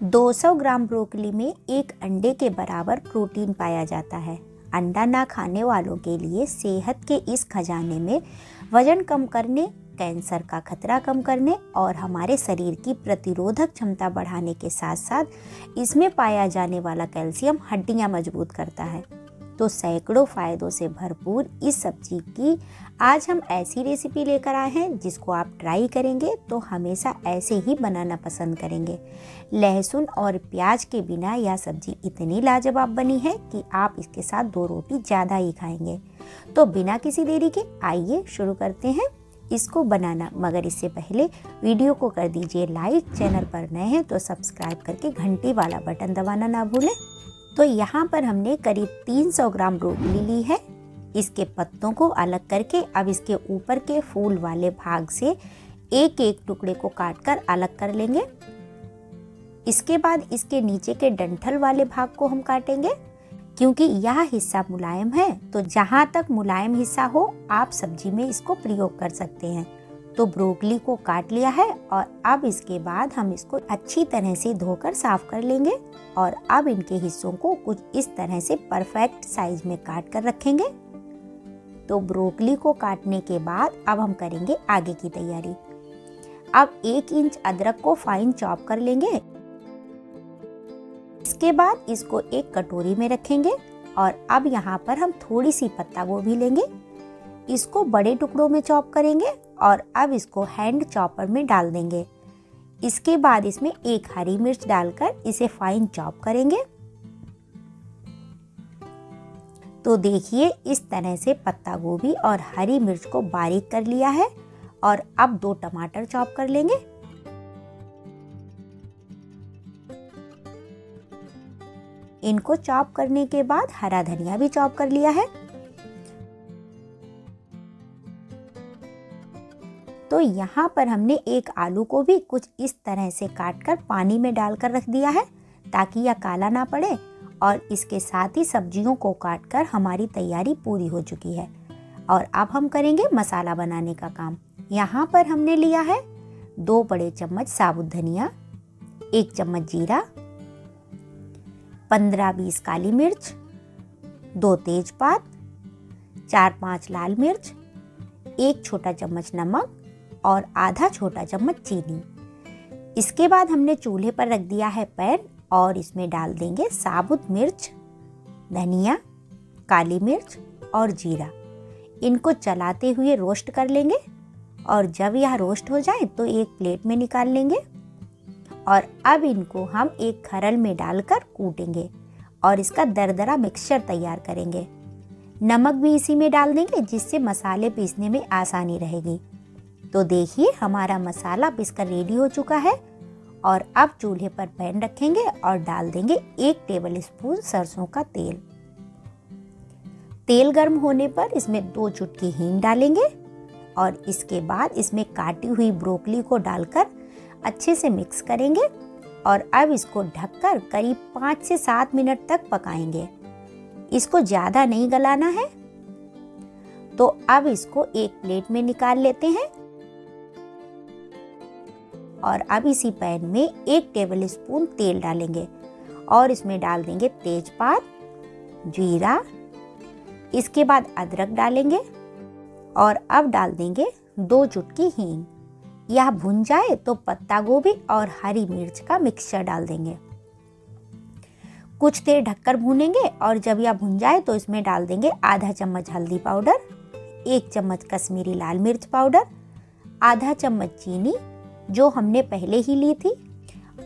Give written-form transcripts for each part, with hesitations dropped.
200 ग्राम broccoli में एक अंडे के बराबर प्रोटीन पाया जाता है। अंडा ना खाने वालों के लिए सेहत के इस खजाने में वजन कम करने, कैंसर का खतरा कम करने और हमारे शरीर की प्रतिरोधक क्षमता बढ़ाने के साथ साथ इसमें पाया जाने वाला कैल्शियम हड्डियां मजबूत करता है। तो सैकड़ों फ़ायदों से भरपूर इस सब्जी की आज हम ऐसी रेसिपी लेकर आए हैं जिसको आप ट्राई करेंगे तो हमेशा ऐसे ही बनाना पसंद करेंगे। लहसुन और प्याज के बिना यह सब्जी इतनी लाजवाब बनी है कि आप इसके साथ 2 रोटी ज़्यादा ही खाएंगे। तो बिना किसी देरी के आइए शुरू करते हैं इसको बनाना। मगर इससे पहले वीडियो को कर दीजिए लाइक, चैनल पर नए हैं तो सब्सक्राइब करके घंटी वाला बटन दबाना ना भूलें। तो यहाँ पर हमने करीब 300 ग्राम ब्रोकली ली है। इसके पत्तों को अलग करके अब इसके ऊपर के फूल वाले भाग से एक एक टुकड़े को काटकर अलग कर लेंगे। इसके बाद इसके नीचे के डंठल वाले भाग को हम काटेंगे क्योंकि यह हिस्सा मुलायम है। तो जहाँ तक मुलायम हिस्सा हो आप सब्जी में इसको प्रयोग कर सकते हैं। तो ब्रोकली को काट लिया है और अब इसके बाद हम इसको अच्छी तरह से धोकर साफ कर लेंगे और अब इनके हिस्सों को कुछ इस तरह से परफेक्ट साइज में काट कर रखेंगे। तो ब्रोकली को काटने के बाद अब हम करेंगे आगे की तैयारी। अब 1 इंच अदरक को फाइन चॉप कर लेंगे। इसके बाद इसको एक कटोरी में रखेंगे और अब यहाँ पर हम थोड़ी सी पत्ता गोभी लेंगे। इसको बड़े टुकड़ों में चॉप करेंगे और अब इसको हैंड चॉपर में डाल देंगे। इसके बाद इसमें एक हरी मिर्च डालकर इसे फाइन चॉप करेंगे। तो देखिए इस तरह से पत्ता गोभी और हरी मिर्च को बारीक कर लिया है और अब 2 टमाटर चॉप कर लेंगे। इनको चॉप करने के बाद हरा धनिया भी चॉप कर लिया है। तो यहाँ पर हमने एक आलू को भी कुछ इस तरह से काटकर पानी में डालकर रख दिया है ताकि यह काला ना पड़े। और इसके साथ ही सब्जियों को काटकर हमारी तैयारी पूरी हो चुकी है। और अब हम करेंगे मसाला बनाने का काम। यहाँ पर हमने लिया है 2 बड़े चम्मच साबुत धनिया, 1 चम्मच जीरा, 15-20 काली मिर्च, 2 तेजपात, 4-5 लाल मिर्च, 1 छोटा चम्मच नमक और आधा छोटा चम्मच चीनी। इसके बाद हमने चूल्हे पर रख दिया है पैन और इसमें डाल देंगे साबुत मिर्च, धनिया, काली मिर्च और जीरा। इनको चलाते हुए रोस्ट कर लेंगे और जब यह रोस्ट हो जाए तो एक प्लेट में निकाल लेंगे। और अब इनको हम एक खरल में डालकर कूटेंगे और इसका दरदरा मिक्सचर तैयार करेंगे। नमक भी इसी में डाल देंगे जिससे मसाले पीसने में आसानी रहेगी। तो देखिए हमारा मसाला पीसकर रेडी हो चुका है और अब चूल्हे पर पैन रखेंगे और डाल देंगे 1 टेबल स्पून सरसों का तेल। तेल गर्म होने पर इसमें 2 चुटकी हींग डालेंगे और इसके बाद इसमें काटी हुई ब्रोकली को डालकर अच्छे से मिक्स करेंगे और अब इसको ढककर करीब 5 से 7 मिनट तक पकाएंगे। इसको ज़्यादा नहीं गलाना है। तो अब इसको एक प्लेट में निकाल लेते हैं और अब इसी पैन में 1 टेबल स्पून तेल डालेंगे और इसमें डाल देंगे तेजपात, जीरा, इसके बाद अदरक डालेंगे और अब डाल देंगे 2 चुटकी हींग। यह भुन जाए तो पत्ता गोभी और हरी मिर्च का मिक्सचर डाल देंगे। कुछ देर ढककर भूनेंगे और जब यह भुन जाए तो इसमें डाल देंगे आधा चम्मच हल्दी पाउडर, 1 चम्मच कश्मीरी लाल मिर्च पाउडर, आधा चम्मच चीनी जो हमने पहले ही ली थी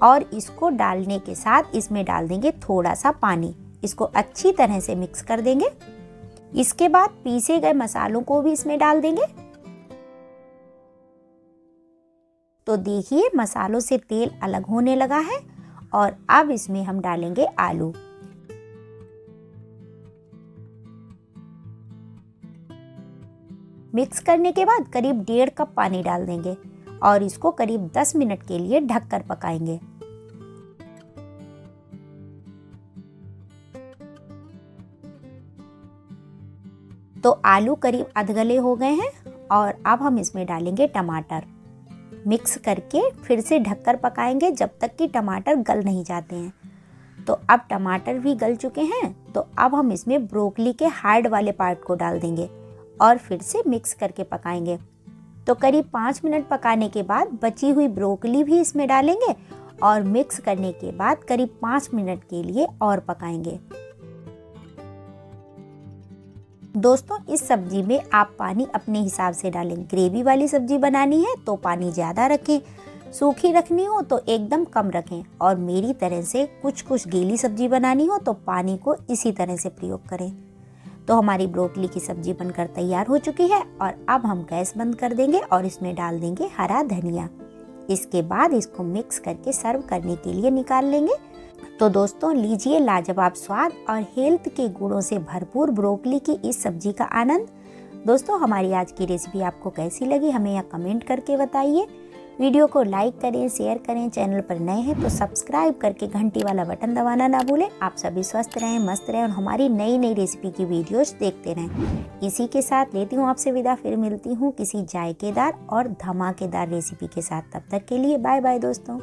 और इसको डालने के साथ इसमें डाल देंगे थोड़ा सा पानी। इसको अच्छी तरह से मिक्स कर देंगे। इसके बाद पीसे गए मसालों को भी इसमें डाल देंगे। तो देखिए मसालों से तेल अलग होने लगा है और अब इसमें हम डालेंगे आलू। मिक्स करने के बाद करीब 1.5 कप पानी डाल देंगे और इसको करीब 10 मिनट के लिए ढककर पकाएंगे। तो आलू करीब अधगले हो गए हैं और अब हम इसमें डालेंगे टमाटर। मिक्स करके फिर से ढककर पकाएंगे जब तक कि टमाटर गल नहीं जाते हैं। तो अब टमाटर भी गल चुके हैं, तो अब हम इसमें ब्रोकली के हार्ड वाले पार्ट को डाल देंगे और फिर से मिक्स करके पकाएंगे। तो करीब 5 मिनट पकाने के बाद बची हुई ब्रोकली भी इसमें डालेंगे और मिक्स करने के बाद करीब 5 मिनट के लिए और पकाएंगे। दोस्तों, इस सब्जी में आप पानी अपने हिसाब से डालें। ग्रेवी वाली सब्जी बनानी है तो पानी ज़्यादा रखें, सूखी रखनी हो तो एकदम कम रखें, और मेरी तरह से कुछ गीली सब्जी बनानी हो तो पानी को इसी तरह से प्रयोग करें। तो हमारी ब्रोकली की सब्जी बनकर तैयार हो चुकी है और अब हम गैस बंद कर देंगे और इसमें डाल देंगे हरा धनिया। इसके बाद इसको मिक्स करके सर्व करने के लिए निकाल लेंगे। तो दोस्तों, लीजिए लाजवाब स्वाद और हेल्थ के गुणों से भरपूर ब्रोकली की इस सब्जी का आनंद। दोस्तों, हमारी आज की रेसिपी आपको कैसी लगी हमें यहाँ कमेंट करके बताइए। वीडियो को लाइक करें, शेयर करें, चैनल पर नए हैं तो सब्सक्राइब करके घंटी वाला बटन दबाना ना भूलें। आप सभी स्वस्थ रहें, मस्त रहें और हमारी नई नई रेसिपी की वीडियोस देखते रहें। इसी के साथ लेती हूँ आपसे विदा, फिर मिलती हूँ किसी जायकेदार और धमाकेदार रेसिपी के साथ। तब तक के लिए बाय बाय दोस्तों।